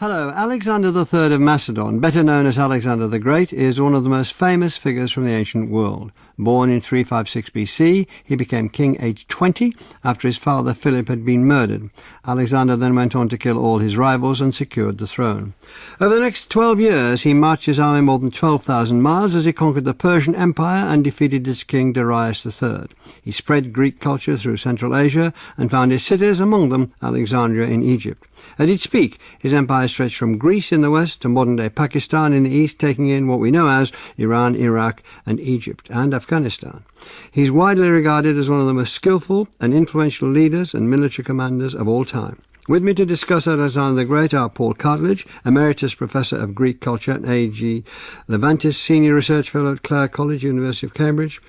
Hello, Alexander III of Macedon, better known as Alexander the Great, is one of the most famous figures from the ancient world. Born in 356 BC, he became king aged 20 after his father Philip had been murdered. Alexander then went on to kill all his rivals and secured the throne. Over the next 12 years, he marched his army more than 12,000 miles as he conquered the Persian Empire and defeated its king Darius III. He spread Greek culture through Central Asia and founded cities, among them Alexandria in Egypt. At its peak, his empire stretched from Greece in the west to modern-day Pakistan in the east, taking in what we know as Iran, Iraq and Egypt and Afghanistan. He's widely regarded as one of the most skillful and influential leaders and military commanders of all time. With me to discuss Alexander the Great are Paul Cartledge, Emeritus Professor of Greek Culture and A.G. Levantis, Senior Research Fellow at Clare College, University of Cambridge,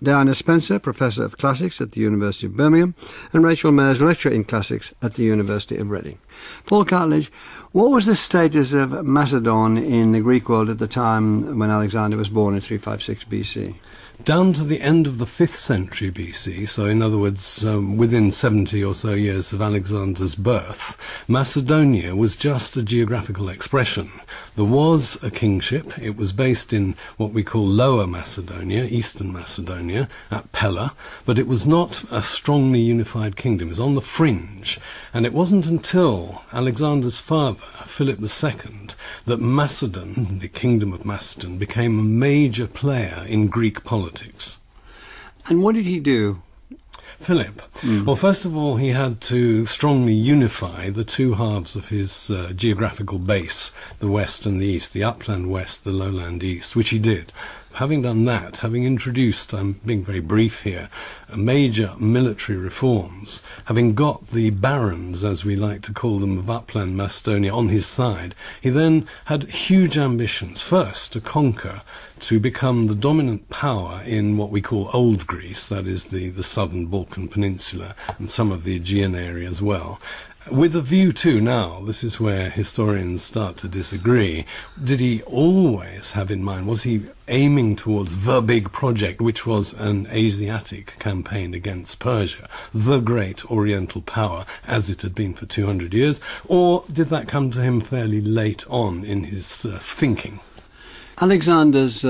Diana Spencer, Professor of Classics at the University of Birmingham, and Rachel Mayers, Lecturer in Classics at the University of Reading. Paul Cartledge, what was the status of Macedon in the Greek world at the time when Alexander was born in 356 BC? Down to the end of the 5th century BC, so in other words, within 70 or so years of Alexander's birth, Macedonia was just a geographical expression. There was a kingship. It was based in what we call Lower Macedonia, Eastern Macedonia, at Pella, but it was not a strongly unified kingdom. It was on the fringe. And it wasn't until Alexander's father, Philip II, that Macedon, the kingdom of Macedon, became a major player in Greek politics. And what did he do? Philip. Well, first of all, he had to strongly unify the two halves of his geographical base, the west and the east, the upland west, the lowland east, which he did. Having done that, having introduced, I'm being very brief here, major military reforms, having got the barons, as we like to call them, of upland Macedonia on his side, he then had huge ambitions, first to conquer, to become the dominant power in what we call Old Greece, that is the southern Balkan Peninsula and some of the Aegean area as well. With a view to, now, this is where historians start to disagree, did he always have in mind, was he aiming towards the big project, which was an Asiatic campaign against Persia, the great Oriental power, as it had been for 200 years, or did that come to him fairly late on in his thinking? Alexander's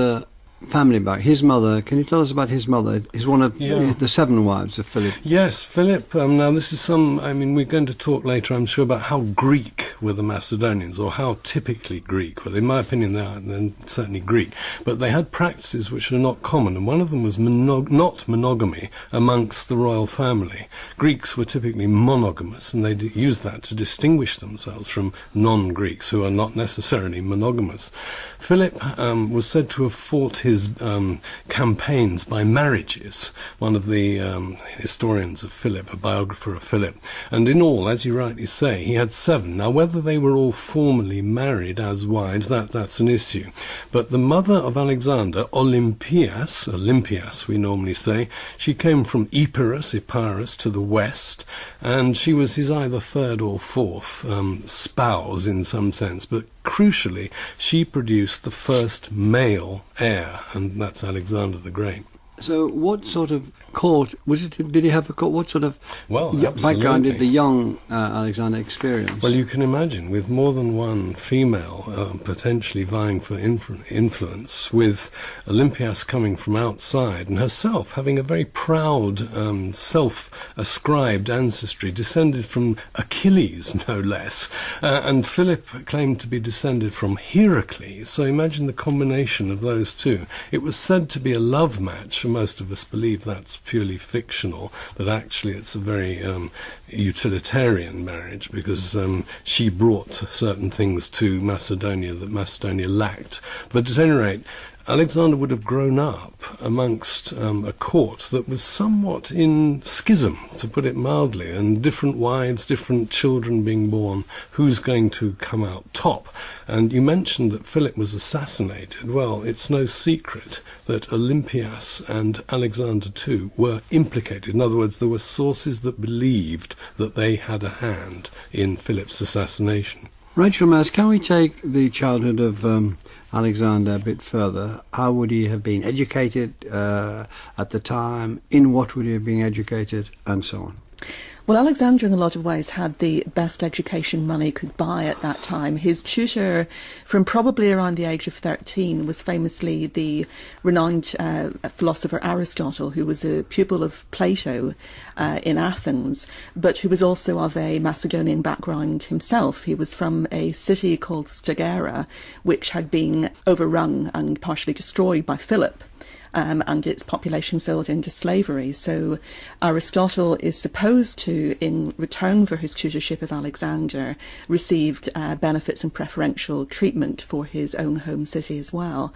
family back. His mother, can you tell us about his mother? He's one of the 7 wives of Philip. Yes, Philip. Now this is we're going to talk later, I'm sure, about how Greek were the Macedonians, or how typically Greek. Well, in my opinion, they're certainly Greek. But they had practices which are not common, and one of them was not monogamy amongst the royal family. Greeks were typically monogamous, and they used that to distinguish themselves from non-Greeks, who are not necessarily monogamous. Philip was said to have fought his campaigns by marriages, one of the historians of Philip, a biographer of Philip. And in all, as you rightly say, he had 7. Now, whether they were all formally married as wives, that's an issue. But the mother of Alexander, Olympias we normally say, she came from Epirus to the west, and she was his either 3rd or 4th spouse in some sense, but crucially, she produced the first male heir, and that's Alexander the Great. So what sort of court, did he have a court, what sort of background did the young Alexander experience? Well, you can imagine, with more than one female potentially vying for influence, with Olympias coming from outside, and herself having a very proud self-ascribed ancestry, descended from Achilles, no less, and Philip claimed to be descended from Heracles, so imagine the combination of those two. It was said to be a love match, and most of us believe that's purely fictional, that actually it's a very utilitarian marriage, because she brought certain things to Macedonia that Macedonia lacked. But at any rate, Alexander would have grown up amongst a court that was somewhat in schism, to put it mildly, and different wives, different children being born. Who's going to come out top? And you mentioned that Philip was assassinated. Well, it's no secret that Olympias and Alexander too were implicated. In other words, there were sources that believed that they had a hand in Philip's assassination. Rachel Mayers, can we take the childhood of Alexander a bit further? How would he have been educated at the time? In what would he have been educated? And so on. Well, Alexander, in a lot of ways, had the best education money could buy at that time. His tutor, from probably around the age of 13, was famously the renowned philosopher Aristotle, who was a pupil of Plato in Athens, but who was also of a Macedonian background himself. He was from a city called Stagera, which had been overrun and partially destroyed by Philip. And its population sold into slavery. So Aristotle is supposed to, in return for his tutorship of Alexander, received benefits and preferential treatment for his own home city as well.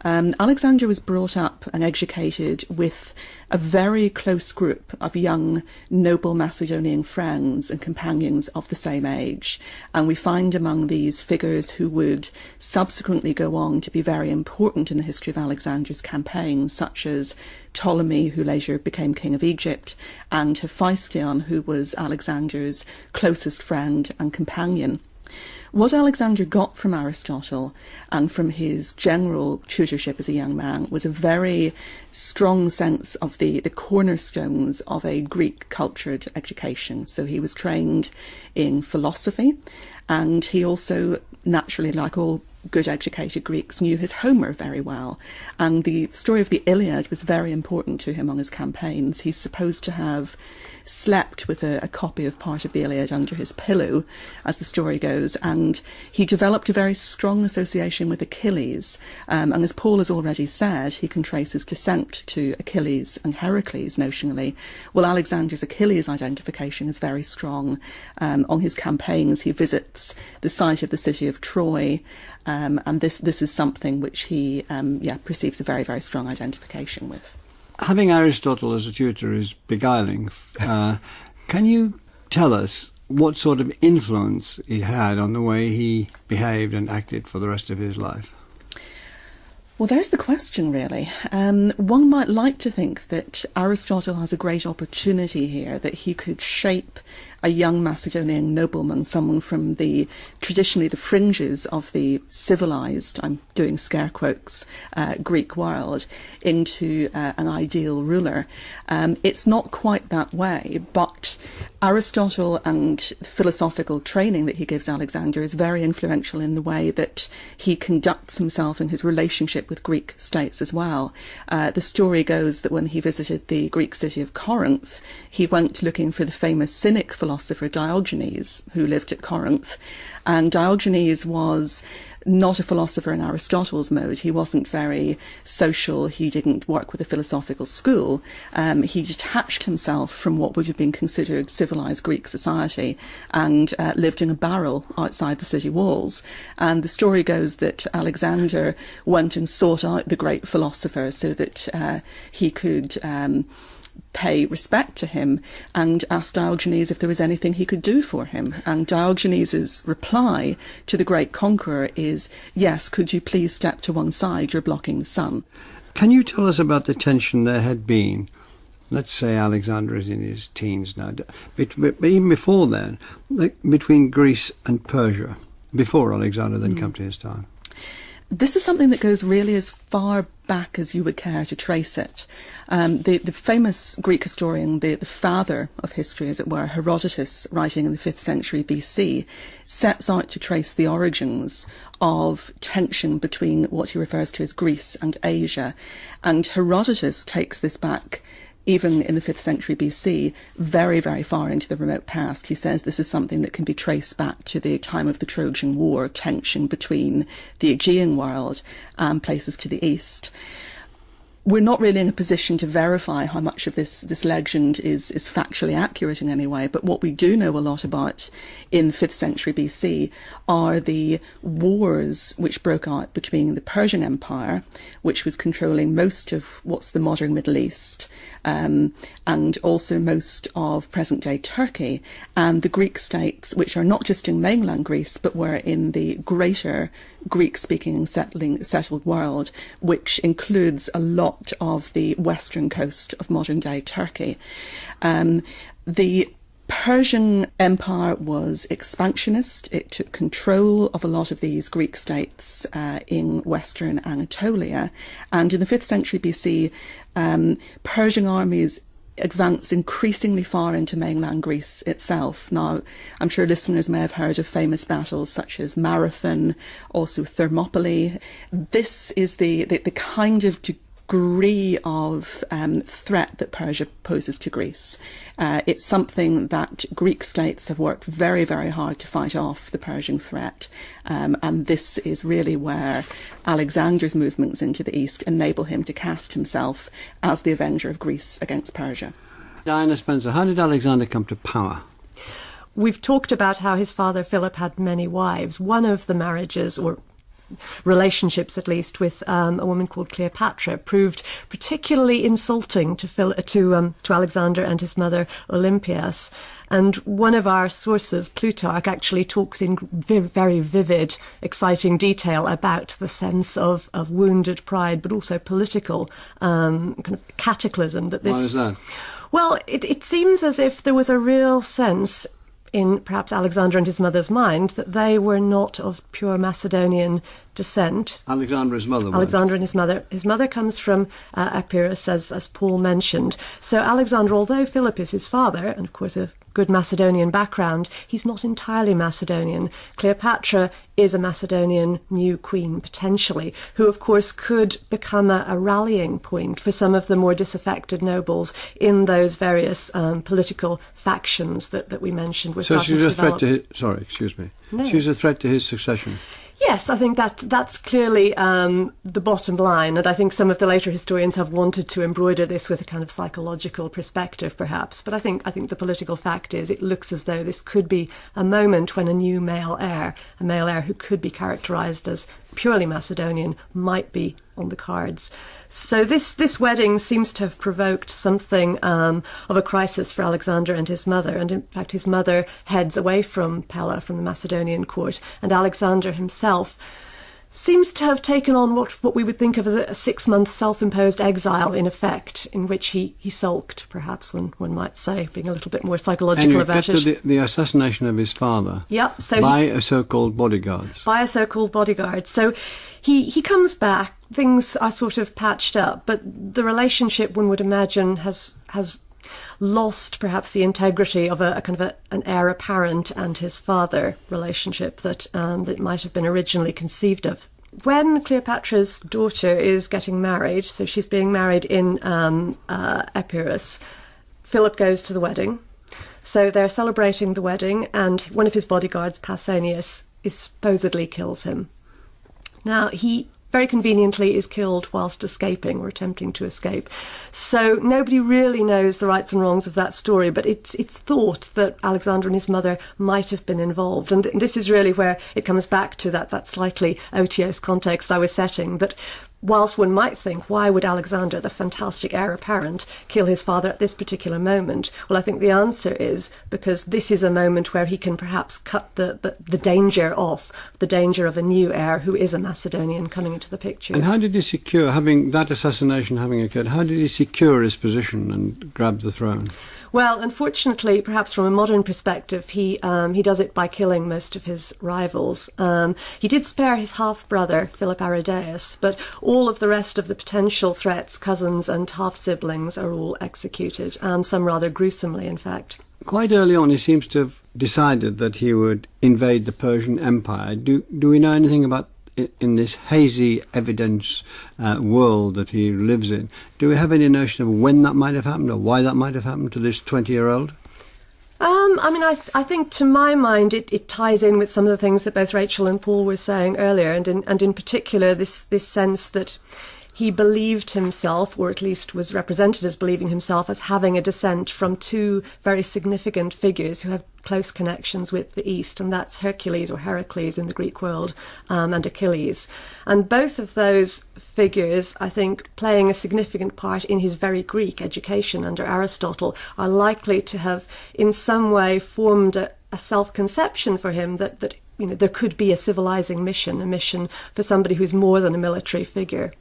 Alexander was brought up and educated with a very close group of young, noble Macedonian friends and companions of the same age. And we find among these figures who would subsequently go on to be very important in the history of Alexander's campaigns, such as Ptolemy, who later became king of Egypt, and Hephaestion, who was Alexander's closest friend and companion. What Alexander got from Aristotle and from his general tutorship as a young man was a very strong sense of the cornerstones of a Greek cultured education. So he was trained in philosophy, and he also, naturally, like all good educated Greeks, knew his Homer very well. And the story of the Iliad was very important to him on his campaigns. He's supposed to have slept with a copy of part of the Iliad under his pillow, as the story goes, and he developed a very strong association with Achilles. And as Paul has already said, he can trace his descent to Achilles and Heracles, notionally. Well, Alexander's Achilles identification is very strong. On his campaigns, he visits the site of the city of Troy, and this is something which he perceives a very, very strong identification with. Having Aristotle as a tutor is beguiling. Can you tell us what sort of influence he had on the way he behaved and acted for the rest of his life? Well, there's the question, really. One might like to think that Aristotle has a great opportunity here, that he could shape a young Macedonian nobleman, someone from traditionally the fringes of the civilized, I'm doing scare quotes, Greek world, into an ideal ruler. It's not quite that way, but Aristotle and the philosophical training that he gives Alexander is very influential in the way that he conducts himself in his relationship with Greek states as well. The story goes that when he visited the Greek city of Corinth, he went looking for the famous Cynic philosopher Diogenes, who lived at Corinth. And Diogenes was not a philosopher in Aristotle's mode. He wasn't very social. He didn't work with a philosophical school. He detached himself from what would have been considered civilized Greek society and lived in a barrel outside the city walls. And the story goes that Alexander went and sought out the great philosopher so that he could pay respect to him, and asked Diogenes if there was anything he could do for him. And Diogenes' reply to the great conqueror is, "Yes, could you please step to one side, you're blocking the sun." Can you tell us about the tension there had been? Let's say Alexander is in his teens now, but even before then, between Greece and Persia, before Alexander then come to his time. This is something that goes really as far back as you would care to trace it. The famous Greek historian, the father of history, as it were, Herodotus, writing in the 5th century BC, sets out to trace the origins of tension between what he refers to as Greece and Asia. And Herodotus takes this back, even in the 5th century BC, very, very far into the remote past. He says this is something that can be traced back to the time of the Trojan War, tension between the Aegean world and places to the east. We're not really in a position to verify how much of this legend is factually accurate in any way, but what we do know a lot about in the 5th century BC are the wars which broke out between the Persian Empire, which was controlling most of what's the modern Middle East, and also most of present-day Turkey, and the Greek states, which are not just in mainland Greece, but were in the greater Greek-speaking and settled world, which includes a lot of the western coast of modern-day Turkey. The Persian Empire was expansionist. It took control of a lot of these Greek states in western Anatolia. And in the 5th century BC, Persian armies advance increasingly far into mainland Greece itself. Now, I'm sure listeners may have heard of famous battles such as Marathon, also Thermopylae. This is the kind of degree of threat that Persia poses to Greece. It's something that Greek states have worked very, very hard to fight off, the Persian threat. And this is really where Alexander's movements into the east enable him to cast himself as the avenger of Greece against Persia. Diana Spencer, how did Alexander come to power? We've talked about how his father Philip had many wives. One of the marriages, or relationships at least, with a woman called Cleopatra proved particularly insulting to Alexander and his mother Olympias. And one of our sources, Plutarch, actually talks in very vivid, exciting detail about the sense of wounded pride, but also political kind of cataclysm that this. Why is that? Well, it seems as if there was a real sense in perhaps Alexander and his mother's mind that they were not of pure Macedonian descent. Alexander and his mother. Alexander and his mother. His mother comes from Epirus, as Paul mentioned. So Alexander, although Philip is his father, and of course a good Macedonian background, he's not entirely Macedonian. Cleopatra is a Macedonian new queen, potentially, who of course could become a rallying point for some of the more disaffected nobles in those various political factions that we mentioned. So she was a threat to his, sorry, excuse me. No. She was a threat to his succession. Yes, I think that's clearly the bottom line, and I think some of the later historians have wanted to embroider this with a kind of psychological perspective, perhaps. But I think the political fact is it looks as though this could be a moment when a new male heir who could be characterised as purely Macedonian, might be on the cards. So this wedding seems to have provoked something of a crisis for Alexander and his mother, and in fact his mother heads away from Pella, from the Macedonian court, and Alexander himself seems to have taken on what we would think of as a 6-month self-imposed exile, in effect, in which he sulked, perhaps one might say, being a little bit more psychological about it. And you get to the assassination of his father. Yep. So by a so-called bodyguard. By a so-called bodyguard. So he comes back, things are sort of patched up, but the relationship, one would imagine, has lost perhaps the integrity of a kind of an heir apparent and his father relationship that might have been originally conceived of. When Cleopatra's daughter is getting married, so she's being married in Epirus, Philip goes to the wedding. So they're celebrating the wedding, and one of his bodyguards, Pausanias, supposedly kills him. Now, he very conveniently is killed whilst escaping or attempting to escape. So nobody really knows the rights and wrongs of that story, but it's thought that Alexander and his mother might have been involved. And this is really where it comes back to that slightly otiose context I was setting, that whilst one might think, why would Alexander, the fantastic heir apparent, kill his father at this particular moment? Well, I think the answer is because this is a moment where he can perhaps cut the danger off, the danger of a new heir who is a Macedonian coming into the picture. And how did he secure, having that assassination having occurred, how did he secure his position and grab the throne? Well, unfortunately, perhaps from a modern perspective, he does it by killing most of his rivals. He did spare his half-brother, Philip Aridaeus, but all of the rest of the potential threats, cousins and half-siblings, are all executed, some rather gruesomely, in fact. Quite early on, he seems to have decided that he would invade the Persian Empire. Do we know anything about, in this hazy evidence world that he lives in, do we have any notion of when that might have happened or why that might have happened to this 20-year-old? I think to my mind it ties in with some of the things that both Rachel and Paul were saying earlier, and in particular this sense that he believed himself, or at least was represented as believing himself, as having a descent from two very significant figures who have close connections with the East, and that's Hercules, or Heracles in the Greek world, and Achilles. And both of those figures, I think, playing a significant part in his very Greek education under Aristotle, are likely to have in some way formed a self-conception for him that there could be a civilizing mission, a mission for somebody who's more than a military figure.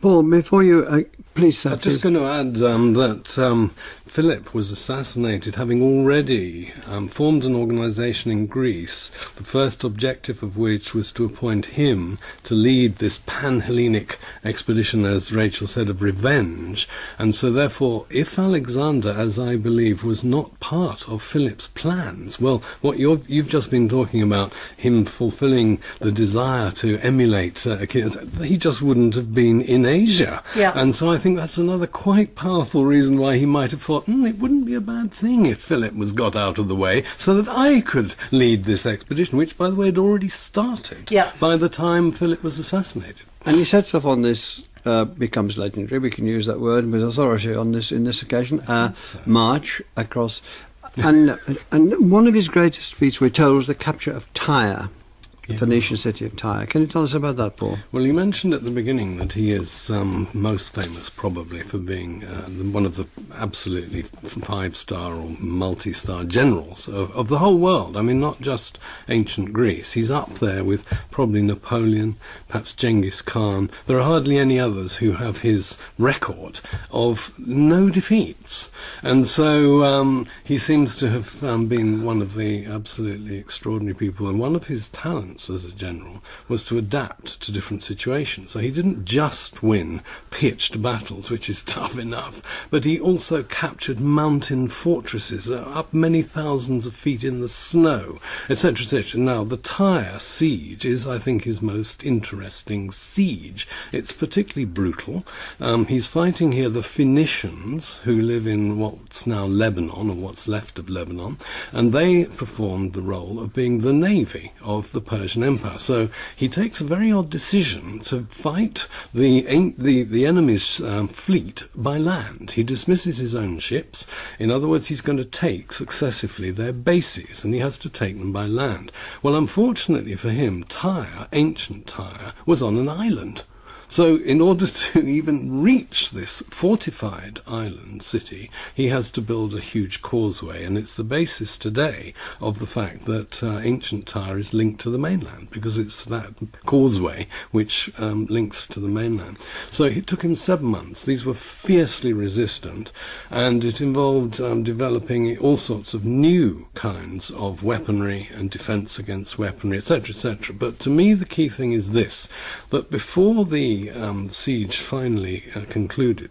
Paul, before you Please, sir. I'm just going to add that Philip was assassinated having already formed an organisation in Greece, the first objective of which was to appoint him to lead this Pan-Hellenic expedition, as Rachel said, of revenge. And so therefore, if Alexander, as I believe, was not part of Philip's plans, well, what you've just been talking about, him fulfilling the desire to emulate Achilles, he just wouldn't have been in Asia. Yeah. And so I think that's another quite powerful reason why he might have thought, it wouldn't be a bad thing if Philip was got out of the way so that I could lead this expedition, which, by the way, had already started by the time Philip was assassinated. And he sets off on this, becomes legendary, we can use that word with authority on this in this occasion, march across. And one of his greatest feats, we're told, was the capture of Tyre. The Phoenician city of Tyre. Can you tell us about that, Paul? Well, you mentioned at the beginning that he is most famous probably for being one of the absolutely five-star or multi-star generals of the whole world. I mean, not just ancient Greece. He's up there with probably Napoleon, perhaps Genghis Khan. There are hardly any others who have his record of no defeats. And so he seems to have been one of the absolutely extraordinary people, and one of his talents as a general was to adapt to different situations. So he didn't just win pitched battles, which is tough enough, but he also captured mountain fortresses up many thousands of feet in the snow, etc., etc. Now, the Tyre siege is, I think, his most interesting siege. It's particularly brutal. He's fighting here the Phoenicians, who live in what's now Lebanon, or what's left of Lebanon, and they performed the role of being the navy of the Persian Empire. So he takes a very odd decision to fight the enemy's fleet by land. He dismisses his own ships. In other words, he's going to take successively their bases, and he has to take them by land. Well, unfortunately for him, Tyre, ancient Tyre, was on an island. So in order to even reach this fortified island city, he has to build a huge causeway, and it's the basis today of the fact that ancient Tyre is linked to the mainland, because it's that causeway which links to the mainland. So it took him 7 months. These were fiercely resistant, and it involved developing all sorts of new kinds of weaponry and defence against weaponry, etc., etc. But to me the key thing is this, that before the siege finally concluded,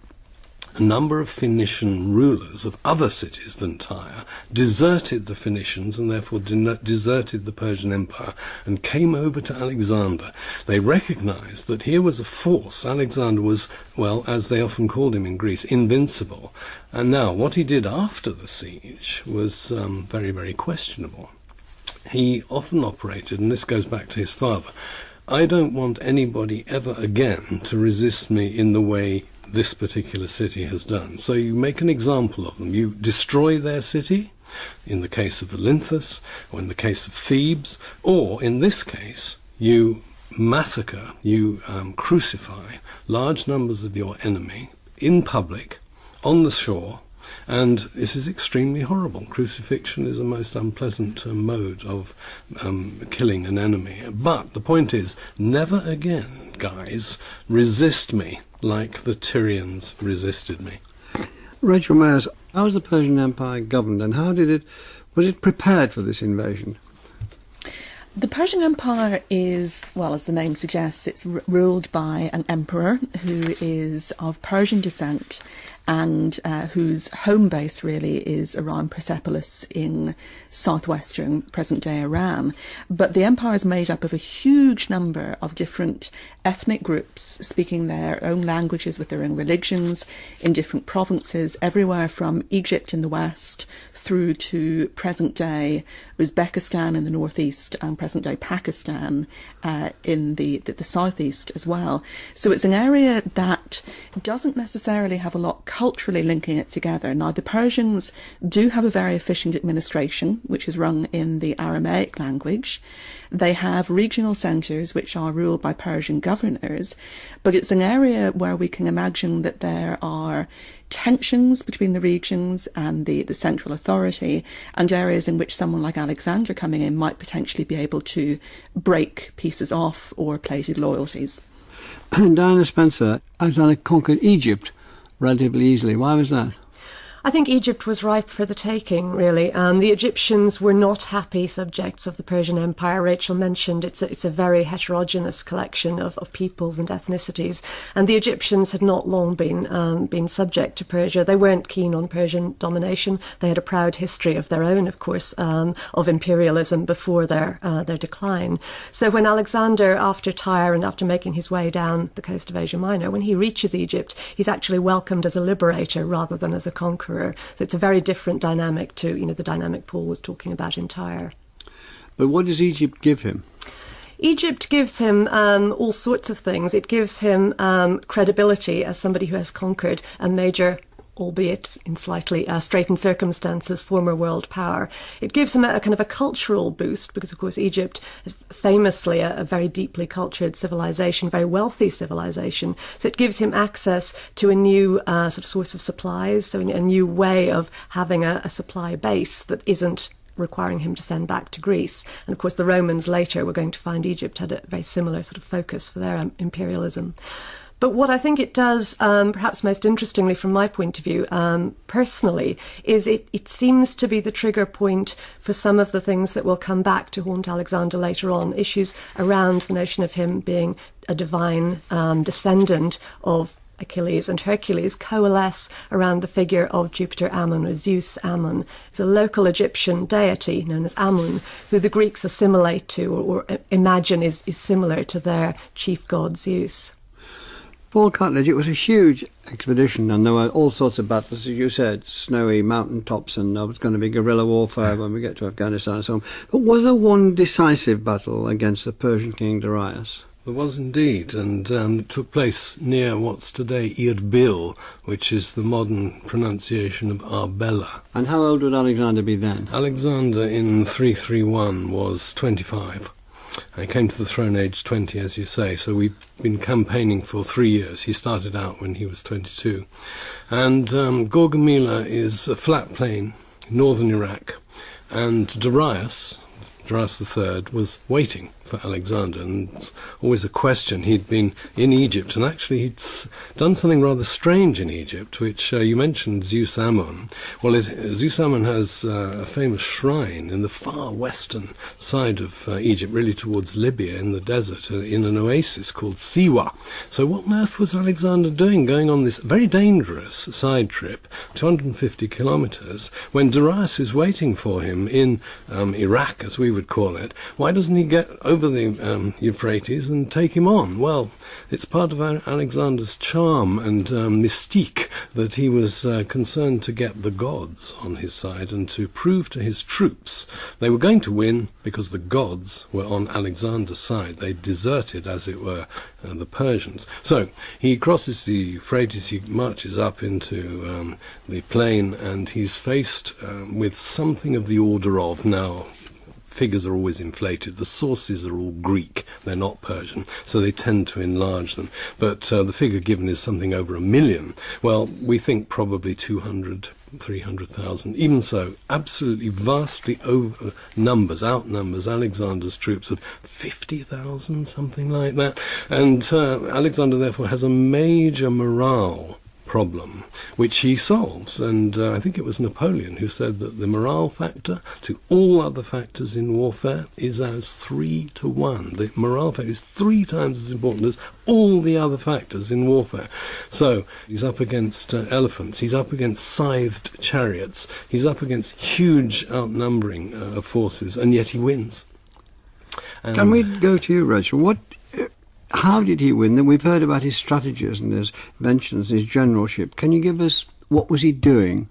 a number of Phoenician rulers of other cities than Tyre deserted the Phoenicians and therefore deserted the Persian Empire and came over to Alexander. They recognized that here was a force. Alexander was, well, as they often called him in Greece, invincible. And now what he did after the siege was very, very questionable. He often operated, and this goes back to his father, I don't want anybody ever again to resist me in the way this particular city has done. So you make an example of them. You destroy their city, in the case of Olynthus, or in the case of Thebes, or in this case, you massacre, you crucify large numbers of your enemy in public, on the shore, and this is extremely horrible. Crucifixion is a most unpleasant mode of killing an enemy. But the point is, never again, guys, resist me like the Tyrians resisted me. Rachel Mayers, how was the Persian Empire governed, and was it prepared for this invasion? The Persian Empire is, well, as the name suggests, it's ruled by an emperor who is of Persian descent and whose home base really is around Persepolis in southwestern present-day Iran. But the empire is made up of a huge number of different ethnic groups speaking their own languages with their own religions in different provinces, everywhere from Egypt in the west through to present-day Uzbekistan in the northeast and present-day Pakistan in the southeast as well. So it's an area that doesn't necessarily have a lot culturally linking it together. Now, the Persians do have a very efficient administration, which is run in the Aramaic language. They have regional centres which are ruled by Persian governors, but it's an area where we can imagine that there are tensions between the regions and the central authority, and areas in which someone like Alexander coming in might potentially be able to break pieces off or plated loyalties. Diana Spencer, Alexander conquered Egypt. relatively easily. Why was that? I think Egypt was ripe for the taking, really. The Egyptians were not happy subjects of the Persian Empire. Rachel mentioned it's a very heterogeneous collection of peoples and ethnicities, and the Egyptians had not long been subject to Persia. They weren't keen on Persian domination. They had a proud history of their own, of course, of imperialism before their decline. So when Alexander, after Tyre and after making his way down the coast of Asia Minor, when he reaches Egypt, he's actually welcomed as a liberator rather than as a conqueror. So it's a very different dynamic to, the dynamic Paul was talking about in Tyre. But what does Egypt give him? Egypt gives him all sorts of things. It gives him credibility as somebody who has conquered a major, albeit in slightly straitened circumstances, former world power. It gives him a kind of a cultural boost because, of course, Egypt is famously a very deeply cultured civilization, very wealthy civilization. So it gives him access to a new sort of source of supplies, so a new way of having a supply base that isn't requiring him to send back to Greece. And of course the Romans later were going to find Egypt had a very similar sort of focus for their imperialism. But what I think it does, perhaps most interestingly from my point of view, personally, is it seems to be the trigger point for some of the things that will come back to haunt Alexander later on, issues around the notion of him being a divine descendant of Achilles and Hercules coalesce around the figure of Jupiter Ammon, or Zeus Ammon. It's a local Egyptian deity known as Amun, who the Greeks assimilate to or imagine is similar to their chief god Zeus. Paul Cartledge, it was a huge expedition, and there were all sorts of battles, as you said, snowy mountain tops, and there was going to be guerrilla warfare when we get to Afghanistan and so on. But was there one decisive battle against the Persian king Darius? There was indeed, and took place near what's today Erbil, which is the modern pronunciation of Arbela. And how old would Alexander be then? Alexander in 331 was 25. He came to the throne aged 20, as you say, so we've been campaigning for 3 years. He started out when he was 22. And Gaugamela is a flat plain, northern Iraq, and Darius III, was waiting for Alexander, and it's always a question. He'd been in Egypt, and actually he'd done something rather strange in Egypt, which you mentioned, Zeus Ammon. Well, Zeus Ammon has a famous shrine in the far western side of Egypt, really towards Libya, in the desert, in an oasis called Siwa. So what on earth was Alexander doing, going on this very dangerous side trip, 250 kilometres, when Darius is waiting for him in Iraq, as we would call it? Why doesn't he get over the Euphrates and take him on? Well, it's part of Alexander's charm and mystique that he was concerned to get the gods on his side and to prove to his troops they were going to win because the gods were on Alexander's side. They deserted, as it were, the Persians. So he crosses the Euphrates, he marches up into the plain, and he's faced with something of the order of, now figures are always inflated, the sources are all Greek, they're not Persian, so they tend to enlarge them. But the figure given is something over 1 million. Well, we think probably 200, 300,000. Even so, absolutely vastly outnumbers Alexander's troops of 50,000, something like that. And Alexander, therefore, has a major morale problem, which he solves. And I think it was Napoleon who said that the morale factor to all other factors in warfare is as 3 to 1. The morale factor is 3 times as important as all the other factors in warfare. So he's up against elephants, he's up against scythed chariots, he's up against huge outnumbering of forces, and yet he wins. Can we go to you, Rachel? How did he win? We've heard about his strategies and his inventions, his generalship. Can you give us what was he doing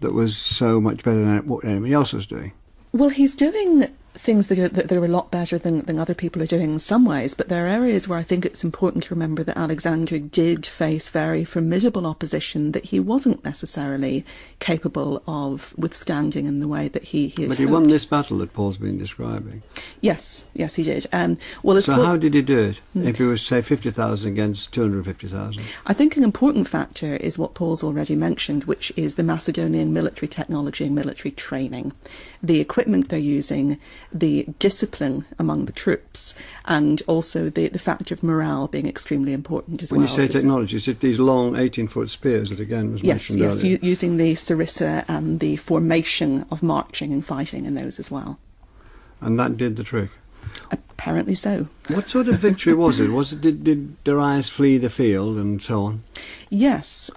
that was so much better than what anybody else was doing? Well, he's doing things that are a lot better than other people are doing in some ways, but there are areas where I think it's important to remember that Alexander did face very formidable opposition that he wasn't necessarily capable of withstanding in the way that he had But he won this battle that Paul's been describing. Yes, he did. How did he do it, if it was, say, 50,000 against 250,000? I think an important factor is what Paul's already mentioned, which is the Macedonian military technology and military training. The equipment they're using, the discipline among the troops, and also the factor of morale being extremely important as well. When you say technology, is it these long 18-foot spears that again was mentioned earlier? Yes, using the sarissa and the formation of marching and fighting in those as well. And that did the trick? Apparently so. What sort of victory was it? Did Darius flee the field and so on? Yes.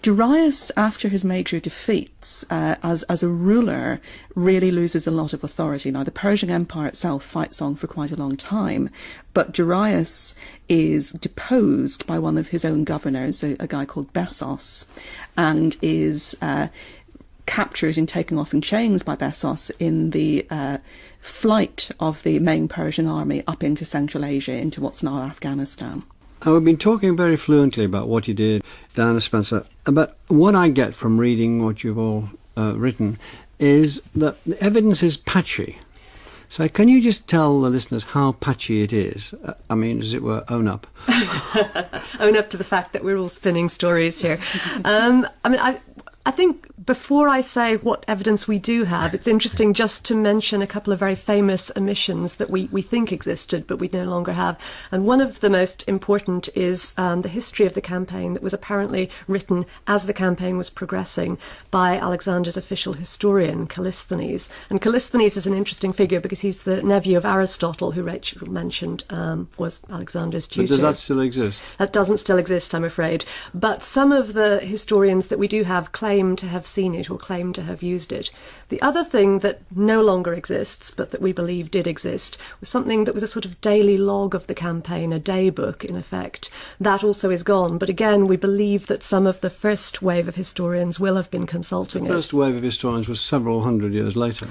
Darius, after his major defeats, as a ruler, really loses a lot of authority. Now, the Persian Empire itself fights on for quite a long time, but Darius is deposed by one of his own governors, a guy called Bessos, and is captured and taken off in chains by Bessos in the flight of the main Persian army up into Central Asia, into what's now Afghanistan. And we've been talking very fluently about what you did, Diana Spencer, but what I get from reading what you've all written is that the evidence is patchy. So can you just tell the listeners how patchy it is? I mean, as it were, own up. Own up to the fact that we're all spinning stories here. I think before I say what evidence we do have, it's interesting just to mention a couple of very famous omissions that we think existed, but we no longer have. And one of the most important is the history of the campaign that was apparently written as the campaign was progressing by Alexander's official historian, Callisthenes. And Callisthenes is an interesting figure because he's the nephew of Aristotle, who Rachel mentioned was Alexander's tutor. But does that still exist? That doesn't still exist, I'm afraid. But some of the historians that we do have claim to have seen it or claim to have used it. The other thing that no longer exists, but that we believe did exist, was something that was a sort of daily log of the campaign, a day book in effect. That also is gone, but again we believe that some of the first wave of historians will have been consulting it. The first wave of historians was several hundred years later.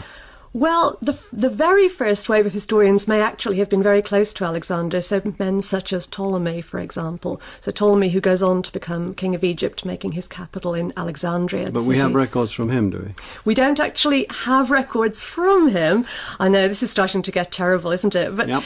Well, the very first wave of historians may actually have been very close to Alexander, so men such as Ptolemy, for example. So Ptolemy, who goes on to become king of Egypt, making his capital in Alexandria. But we have records from him, do we? We don't actually have records from him. I know, this is starting to get terrible, isn't it? But yep.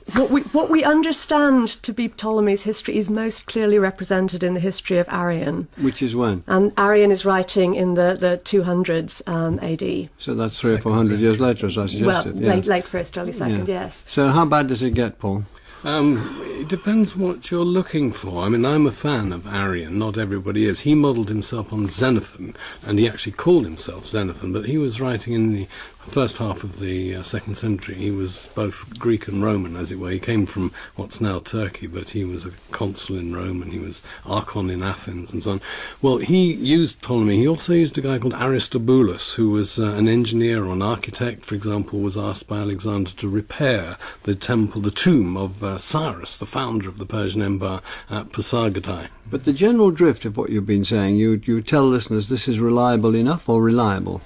what we understand to be Ptolemy's history is most clearly represented in the history of Arrian. Which is when? And Arrian is writing in the 200s AD. So that's 300 or 400 years later, as I suggested. Well, late first, early second, yes. So how bad does it get, Paul? It depends what you're looking for. I mean, I'm a fan of Arrian, not everybody is. He modelled himself on Xenophon, and he actually called himself Xenophon, but he was writing in the first half of the 2nd century. He was both Greek and Roman, as it were. He came from what's now Turkey, but he was a consul in Rome, and he was archon in Athens, and so on. Well, he used Ptolemy. He also used a guy called Aristobulus, who was an engineer or an architect, for example, was asked by Alexander to repair the temple, the tomb of Cyrus, the founder of the Persian Empire, at Pasargadae. But the general drift of what you've been saying, you tell listeners this is reliable enough or reliable?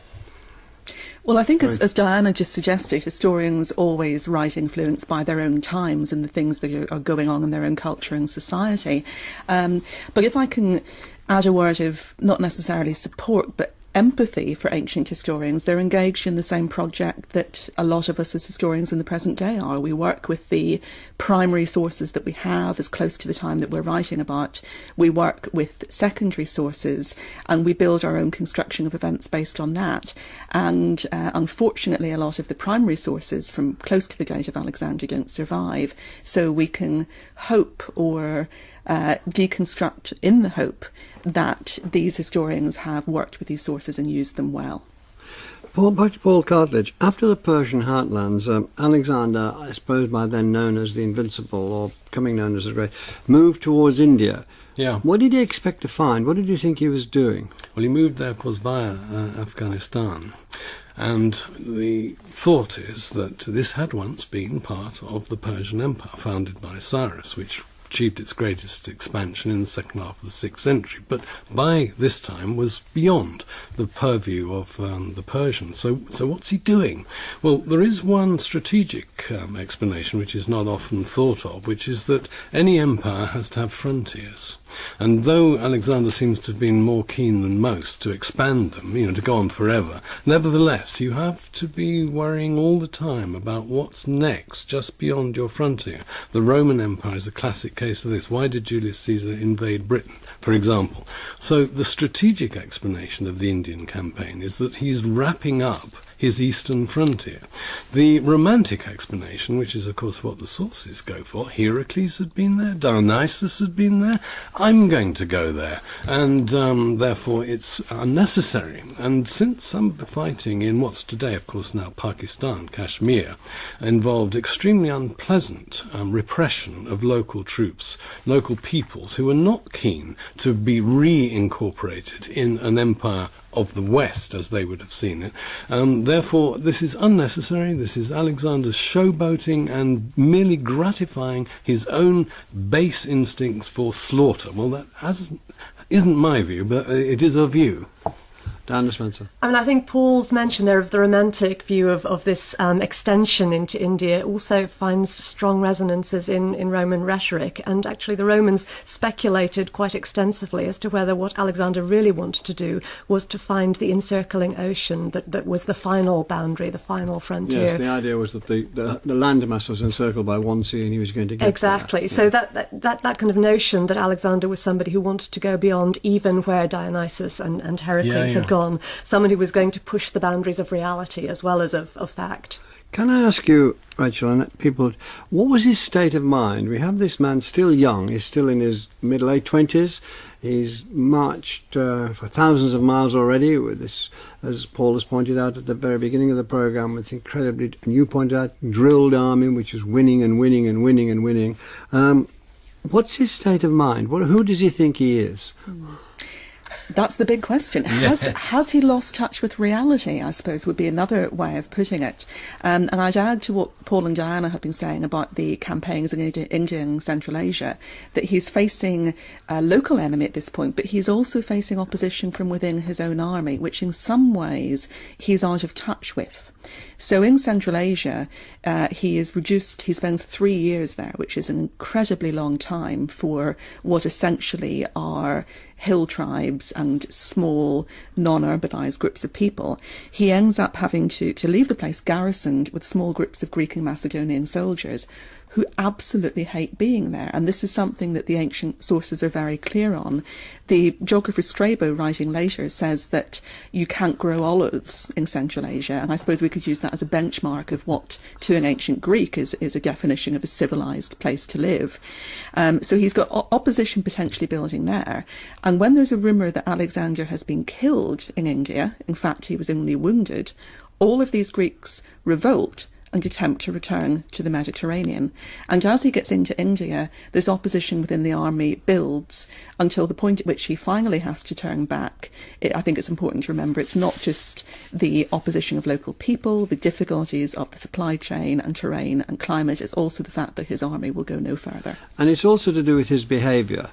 Well, I think, as Diana just suggested, historians always write influenced by their own times and the things that are going on in their own culture and society. But if I can add a word of not necessarily support, but empathy for ancient historians, they're engaged in the same project that a lot of us as historians in the present day are. We work with the primary sources that we have as close to the time that we're writing about. We work with secondary sources and we build our own construction of events based on that. And unfortunately, a lot of the primary sources from close to the date of Alexander don't survive. So we can hope or deconstruct in the hope that these historians have worked with these sources and used them well. Back to Paul Cartledge. After the Persian heartlands, Alexander, I suppose by then known as the Invincible, or becoming known as the Great, moved towards India. Yeah. What did he expect to find? What did you think he was doing? Well, he moved there, of course, via Afghanistan. And the thought is that this had once been part of the Persian Empire, founded by Cyrus, which achieved its greatest expansion in the second half of the 6th century, but by this time was beyond the purview of the Persians. So what's he doing? Well, there is one strategic explanation which is not often thought of, which is that any empire has to have frontiers. And though Alexander seems to have been more keen than most to expand them, to go on forever, nevertheless, you have to be worrying all the time about what's next, just beyond your frontier. The Roman Empire is a classic case of this. Why did Julius Caesar invade Britain, for example? So the strategic explanation of the Indian campaign is that he's wrapping up his eastern frontier. The romantic explanation, which is of course what the sources go for, Heracles had been there, Dionysus had been there, I'm going to go there, and therefore it's unnecessary. And since some of the fighting in what's today, of course now Pakistan, Kashmir, involved extremely unpleasant repression of local troops, local peoples who were not keen to be reincorporated in an empire of the West, as they would have seen it. Therefore, this is unnecessary. This is Alexander's showboating and merely gratifying his own base instincts for slaughter. Well, that isn't my view, but it is a view. Diana Spencer. I mean, I think Paul's mention there of the romantic view of this extension into India also finds strong resonances in Roman rhetoric, and actually the Romans speculated quite extensively as to whether what Alexander really wanted to do was to find the encircling ocean that was the final boundary, the final frontier. Yes, the idea was that the landmass was encircled by one sea and he was going to get exactly. there. So that kind of notion that Alexander was somebody who wanted to go beyond even where Dionysus and Heracles had gone. Someone who was going to push the boundaries of reality as well as of fact. Can I ask you, Rachel, and people, what was his state of mind? We have this man still young, he's still in his late 20s, he's marched for thousands of miles already with this, as Paul has pointed out at the very beginning of the programme, with incredibly, and you pointed out, drilled army, which is winning and winning and winning and winning. What's his state of mind? Who does he think he is? That's the big question. Has he lost touch with reality, I suppose, would be another way of putting it. And I'd add to what Paul and Diana have been saying about the campaigns in India and Central Asia, that he's facing a local enemy at this point, but he's also facing opposition from within his own army, which in some ways he's out of touch with. So in Central Asia, he spends 3 years there, which is an incredibly long time for what essentially are hill tribes and small, non-urbanized groups of people. He ends up having to leave the place garrisoned with small groups of Greek and Macedonian soldiers who absolutely hate being there. And this is something that the ancient sources are very clear on. The geographer Strabo, writing later, says that you can't grow olives in Central Asia. And I suppose we could use that as a benchmark of what, to an ancient Greek, is a definition of a civilized place to live. So he's got opposition potentially building there. And when there's a rumour that Alexander has been killed in India, in fact, he was only wounded, all of these Greeks revolt and attempt to return to the Mediterranean. And as he gets into India, this opposition within the army builds until the point at which he finally has to turn back. I think it's important to remember it's not just the opposition of local people, the difficulties of the supply chain and terrain and climate, it's also the fact that his army will go no further. And it's also to do with his behaviour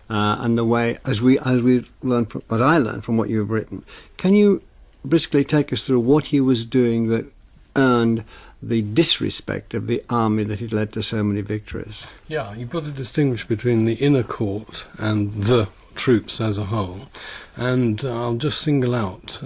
and the way, as we learned from what I learned from what you've written. Can you briskly take us through what he was doing that earned the disrespect of the army that had led to so many victories? Yeah, you've got to distinguish between the inner court and the troops as a whole. And I'll just single out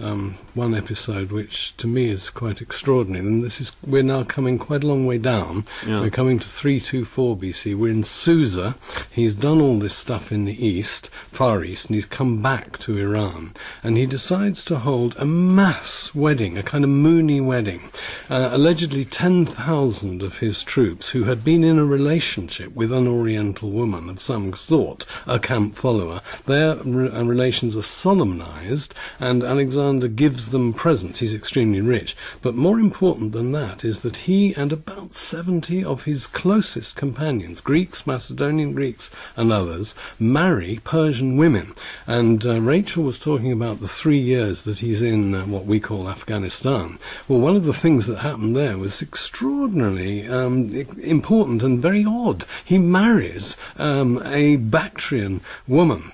one episode which to me is quite extraordinary. And we're now coming quite a long way down. Yeah. We're coming to 324 BC. We're in Susa. He's done all this stuff in the east, Far East, and he's come back to Iran. And he decides to hold a mass wedding, a kind of Mooney wedding. Allegedly 10,000 of his troops who had been in a relationship with an Oriental woman of some sort, a camp follower, their relations are solemnized, and Alexander gives them presents. He's extremely rich. But more important than that is that he and about 70 of his closest companions, Greeks, Macedonian Greeks and others, marry Persian women. And Rachel was talking about the 3 years that he's in what we call Afghanistan. Well, one of the things that happened there was extraordinarily important and very odd. He marries a Bactrian woman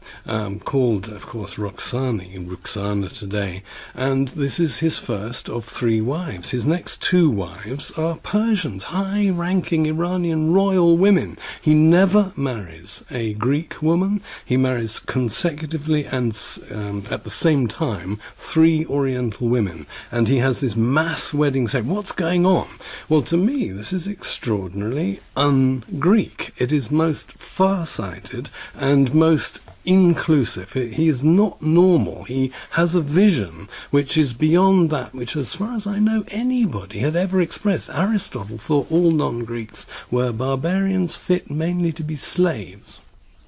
called, of course, Roxana today, and this is his first of 3 wives. His next 2 wives are Persians, high-ranking Iranian royal women. He never marries a Greek woman. He marries consecutively and at the same time 3 Oriental women, and he has this mass wedding ceremony. What's going on? Well, to me, this is extraordinarily un-Greek. It is most far-sighted and most inclusive. He is not normal. He has a vision which is beyond that which, as far as I know, anybody had ever expressed. Aristotle thought all non-Greeks were barbarians fit mainly to be slaves.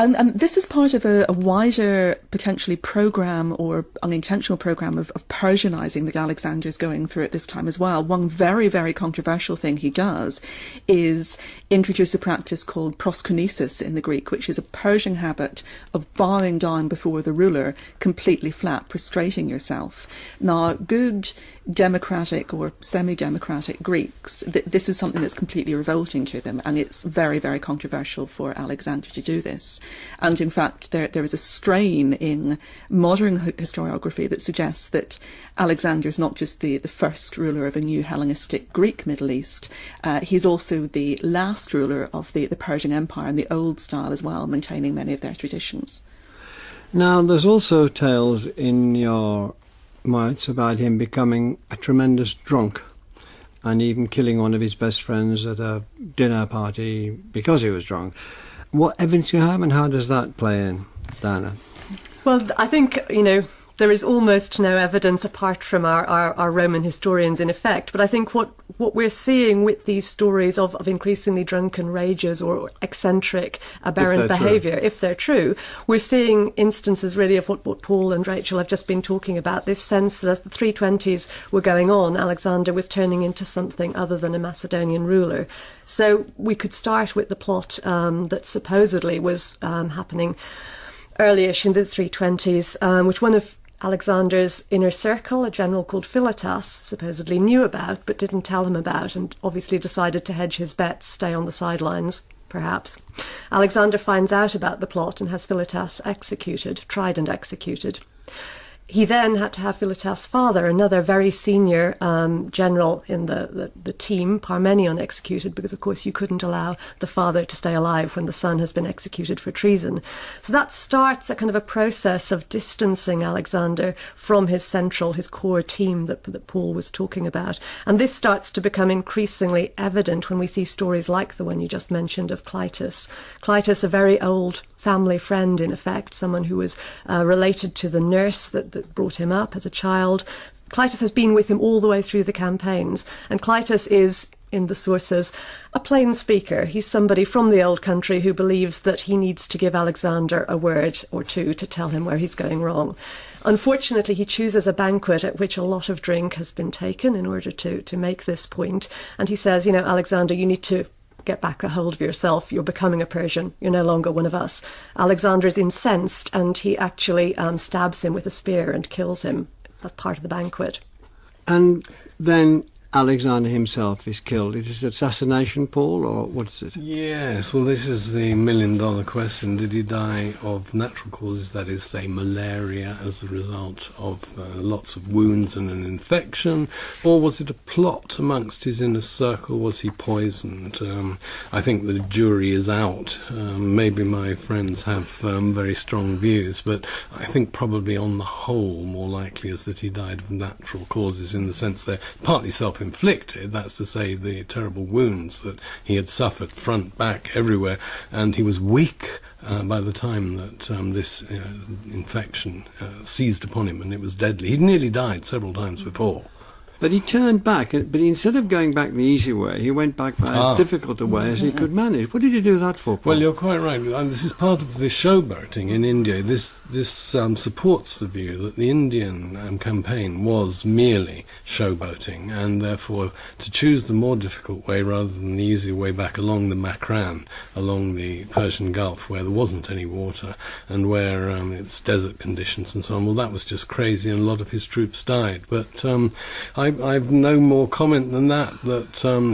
And this is part of a wider, potentially, programme or unintentional programme of Persianising that Alexander's going through at this time as well. One very, very controversial thing he does is introduce a practice called proskynesis in the Greek, which is a Persian habit of bowing down before the ruler completely flat, prostrating yourself. Now, good democratic or semi-democratic Greeks, this is something that's completely revolting to them, and it's very, very controversial for Alexander to do this. And in fact, there is a strain in modern historiography that suggests that Alexander is not just the first ruler of a new Hellenistic Greek Middle East, he's also the last ruler of the Persian Empire in the old style as well, maintaining many of their traditions. Now, there's also tales in your notes about him becoming a tremendous drunk and even killing one of his best friends at a dinner party because he was drunk. What evidence do you have, and how does that play in, Diana? Well, I think, there is almost no evidence apart from our Roman historians, in effect. But I think what we're seeing with these stories of increasingly drunken rages or eccentric, aberrant behaviour, if they're true, we're seeing instances really of what Paul and Rachel have just been talking about, this sense that as the 320s were going on, Alexander was turning into something other than a Macedonian ruler. So we could start with the plot that supposedly was happening early-ish in the 320s, which one of Alexander's inner circle, a general called Philotas, supposedly knew about but didn't tell him about, and obviously decided to hedge his bets, stay on the sidelines, perhaps. Alexander finds out about the plot and has Philotas executed, tried and executed. He then had to have Philotas' father, another very senior general in the team, Parmenion, executed, because, of course, you couldn't allow the father to stay alive when the son has been executed for treason. So that starts a kind of a process of distancing Alexander from his core team that Paul was talking about. And this starts to become increasingly evident when we see stories like the one you just mentioned of Clytus. Clytus, a very old family friend, in effect, someone who was related to the nurse that brought him up as a child. Clytus has been with him all the way through the campaigns, and Clytus is, in the sources, a plain speaker. He's somebody from the old country who believes that he needs to give Alexander a word or two to tell him where he's going wrong. Unfortunately, he chooses a banquet at which a lot of drink has been taken in order to make this point, and he says, Alexander, you need to get back a hold of yourself. You're becoming a Persian. You're no longer one of us. Alexander is incensed, and he actually stabs him with a spear and kills him. That's part of the banquet. And then Alexander himself is killed. Is it assassination, Paul, or what is it? Yes, well, this is the million-dollar question. Did he die of natural causes, that is, say, malaria as a result of lots of wounds and an infection, or was it a plot amongst his inner circle? Was he poisoned? I think the jury is out. Maybe my friends have very strong views, but I think probably on the whole more likely is that he died of natural causes, in the sense they're partly self-inflicted, that's to say the terrible wounds that he had suffered front, back, everywhere, and he was weak by the time that this infection seized upon him, and it was deadly. He'd nearly died several times before. But he turned back, but instead of going back the easy way, he went back by as difficult a way as he could manage. What did he do that for, Paul? Well, you're quite right. This is part of the showboating in India. This supports the view that the Indian campaign was merely showboating, and therefore to choose the more difficult way rather than the easy way back along the Makran, along the Persian Gulf, where there wasn't any water and where it's desert conditions and so on. Well, that was just crazy, and a lot of his troops died. But I I've no more comment than that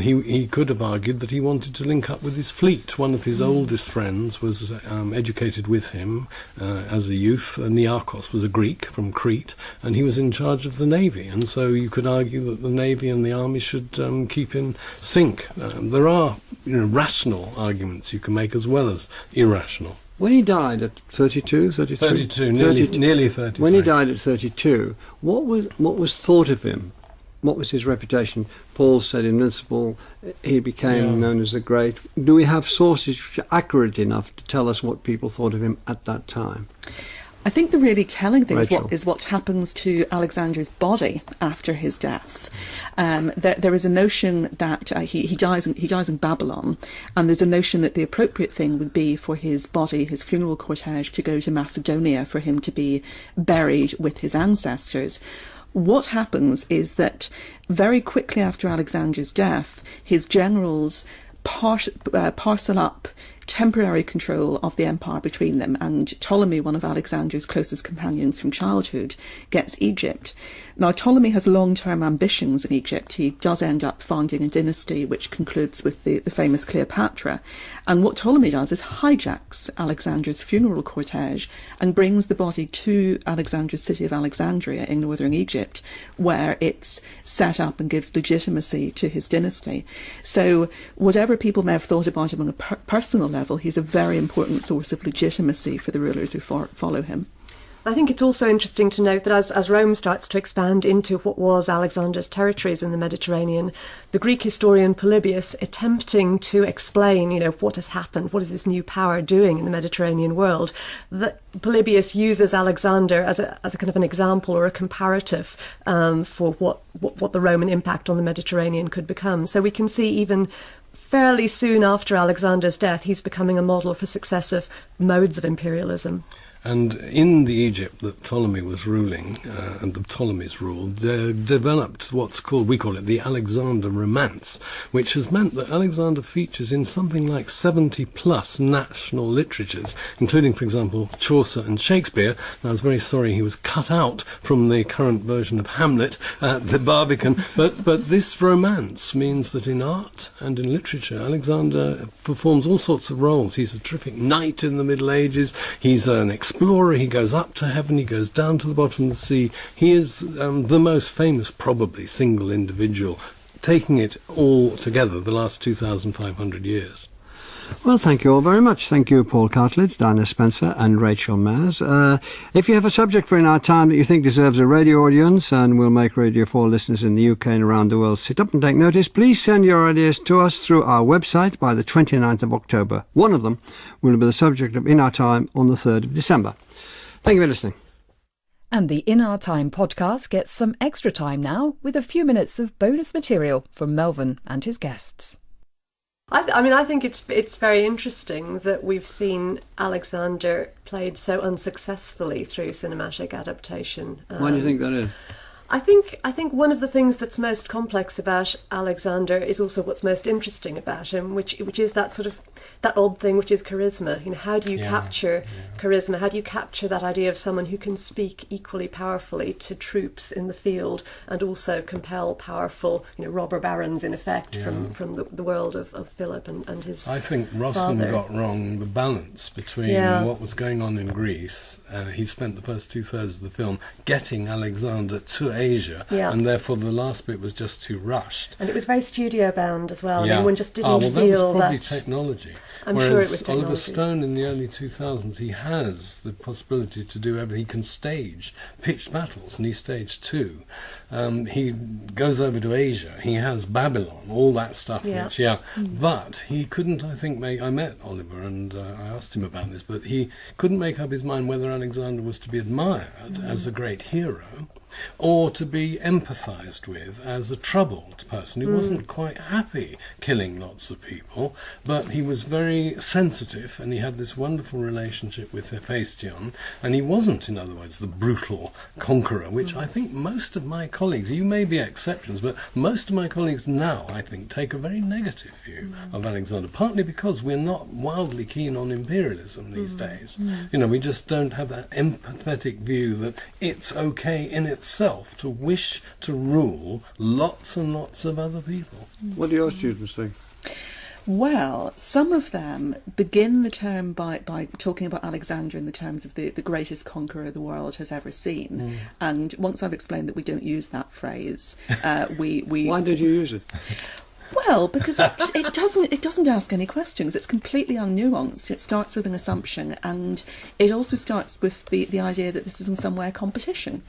he could have argued that he wanted to link up with his fleet. One of his oldest friends was educated with him as a youth. Niarchos was a Greek from Crete, and he was in charge of the navy, and so you could argue that the navy and the army should keep in sync. There are rational arguments you can make as well as irrational. When he died at 32, 33? 32, nearly 33. When he died at 32, what was thought of him? What was his reputation? Paul said invincible, he became known as the Great. Do we have sources which are accurate enough to tell us what people thought of him at that time? I think the really telling thing Rachel. is what happens to Alexander's body after his death. There is a notion that he dies in Babylon, and there's a notion that the appropriate thing would be for his body, his funeral cortege, to go to Macedonia for him to be buried with his ancestors. What happens is that very quickly after Alexander's death, his generals parcel up temporary control of the empire between them, and Ptolemy, one of Alexander's closest companions from childhood, gets Egypt. Now, Ptolemy has long-term ambitions in Egypt. He does end up founding a dynasty which concludes with the famous Cleopatra. And what Ptolemy does is hijacks Alexander's funeral cortege and brings the body to Alexander's city of Alexandria in northern Egypt, where it's set up and gives legitimacy to his dynasty. So whatever people may have thought about him on a personal level, he's a very important source of legitimacy for the rulers who follow him. I think it's also interesting to note that as Rome starts to expand into what was Alexander's territories in the Mediterranean, the Greek historian Polybius, attempting to explain, what has happened, what is this new power doing in the Mediterranean world, that Polybius uses Alexander as a kind of an example or a comparative for what the Roman impact on the Mediterranean could become. So we can see even fairly soon after Alexander's death, he's becoming a model for successive modes of imperialism. And in the Egypt that Ptolemy was ruling, and the Ptolemies ruled, developed we call it the Alexander Romance, which has meant that Alexander features in something like 70-plus national literatures, including, for example, Chaucer and Shakespeare. And I was very sorry he was cut out from the current version of Hamlet, the Barbican. But this romance means that in art and in literature, Alexander performs all sorts of roles. He's a terrific knight in the Middle Ages. He's an explorer. He goes up to heaven, he goes down to the bottom of the sea. He is the most famous, probably, single individual, taking it all together the last 2,500 years. Well, thank you all very much. Thank you, Paul Cartledge, Dinah Spencer and Rachel Maz. If you have a subject for In Our Time that you think deserves a radio audience and will make Radio 4 listeners in the UK and around the world sit up and take notice, please send your ideas to us through our website by the 29th of October. One of them will be the subject of In Our Time on the 3rd of December. Thank you for listening. And the In Our Time podcast gets some extra time now with a few minutes of bonus material from Melvin and his guests. I think it's very interesting that we've seen Alexander played so unsuccessfully through cinematic adaptation. Why do you think that is? I think one of the things that's most complex about Alexander is also what's most interesting about him, which is that sort of that odd thing which is charisma. How do you capture charisma? How do you capture that idea of someone who can speak equally powerfully to troops in the field and also compel powerful, robber barons in effect from the world of Philip and his I think Rossum got wrong the balance between what was going on in Greece. He spent the first 2/3 of the film getting Alexander to Asia, and therefore the last bit was just too rushed. And it was very studio bound as well. One just didn't feel that was probably that technology. I'm Whereas sure it was technology. Oliver Stone in the early 2000s, he has the possibility to do everything. He can stage pitched battles, and he staged 2. He goes over to Asia. He has Babylon, all that stuff. But he couldn't, I think, I met Oliver and I asked him about this, but he couldn't make up his mind whether Alexander was to be admired as a great hero or to be empathised with as a troubled person who wasn't quite happy killing lots of people, but he was very sensitive and he had this wonderful relationship with Hephaestion, and he wasn't, in other words, the brutal conqueror, which I think most of my colleagues, you may be exceptions, but most of my colleagues now, I think, take a very negative view of Alexander, partly because we're not wildly keen on imperialism these days. You know, we just don't have that empathetic view that it's okay in itself to wish to rule lots and lots of other people. What do your students think? Well, some of them begin the term by talking about Alexander in the terms of the greatest conqueror the world has ever seen. And once I've explained that we don't use that phrase, we Why did you use it? Well, because it doesn't ask any questions. It's completely unnuanced. It starts with an assumption, and it also starts with the idea that this is in some way a competition.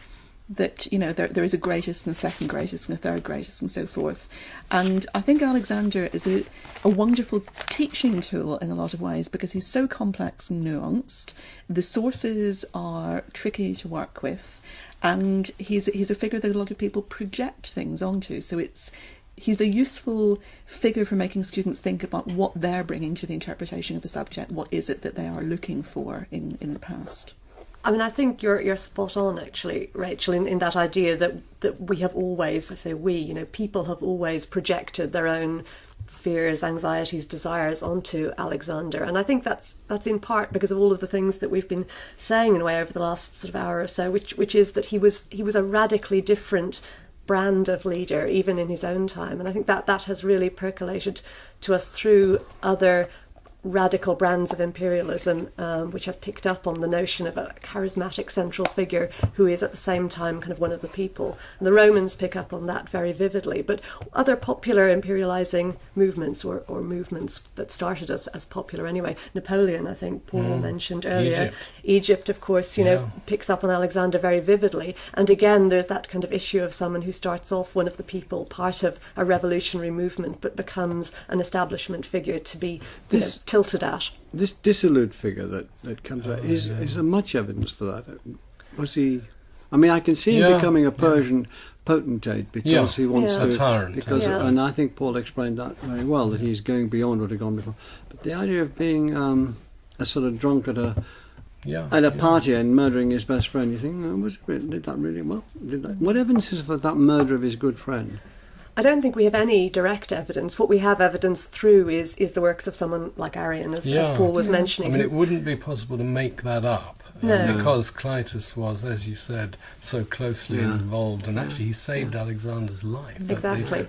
That, you know, there is a greatest and a second greatest and a third greatest and so forth. And I think Alexander is a wonderful teaching tool in a lot of ways, because he's so complex and nuanced. The sources are tricky to work with, and he's a figure that a lot of people project things onto. So he's a useful figure for making students think about what they're bringing to the interpretation of a subject. What is it that they are looking for in the past? I mean, I think you're spot on, actually, Rachel, in that idea that we have always, I say we, you know, people have always projected their own fears, anxieties, desires onto Alexander. And I think that's in part because of all of the things that we've been saying in a way over the last sort of hour or so, which is that he was a radically different brand of leader, even in his own time. And I think that has really percolated to us through other radical brands of imperialism, which have picked up on the notion of a charismatic central figure who is at the same time kind of one of the people. And the Romans pick up on that very vividly. But other popular imperializing movements, or movements that started as popular anyway, Napoleon, I think Paul mentioned earlier. Egypt, of course, you know, picks up on Alexander very vividly. And again, there's that kind of issue of someone who starts off one of the people, part of a revolutionary movement, but becomes an establishment figure to be tilted at. This dissolute figure that comes out, is there much evidence for that? Was he? I mean, I can see him becoming a Persian potentate because he wants to, a tyrant. And I think Paul explained that very well, that he's going beyond what had gone before. But the idea of being a sort of drunk at a party and murdering his best friend, you think, did that really well? What evidence is for that murder of his good friend? I don't think we have any direct evidence. What we have evidence through is the works of someone like Arrian, as Paul was mentioning. I mean, it wouldn't be possible to make that up. Because Clytus was, as you said, so closely involved, and actually he saved Alexander's life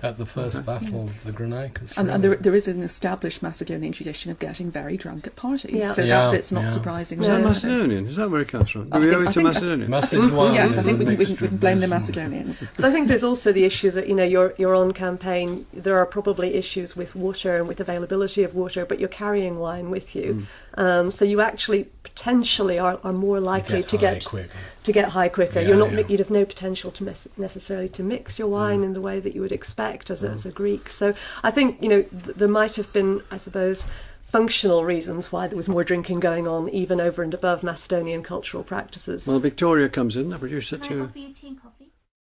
at the first battle of the Granicus. And there is an established Macedonian tradition of getting very drunk at parties, so that bit's not surprising. Is that Macedonian? Is that where it comes from? Do we owe it to Macedonia? Yes, I think we can blame the Macedonians. But I think there's also the issue that, you know, you're on campaign, there are probably issues with water and with availability of water, but you're carrying wine with you. So you actually potentially are more likely to get high quicker. You'd have no potential to necessarily to mix your wine in the way that you would expect as a Greek. So I think, you know, there might have been, I suppose, functional reasons why there was more drinking going on, even over and above Macedonian cultural practices. Well, Victoria comes in, the producer, Can I offer you tea and coffee?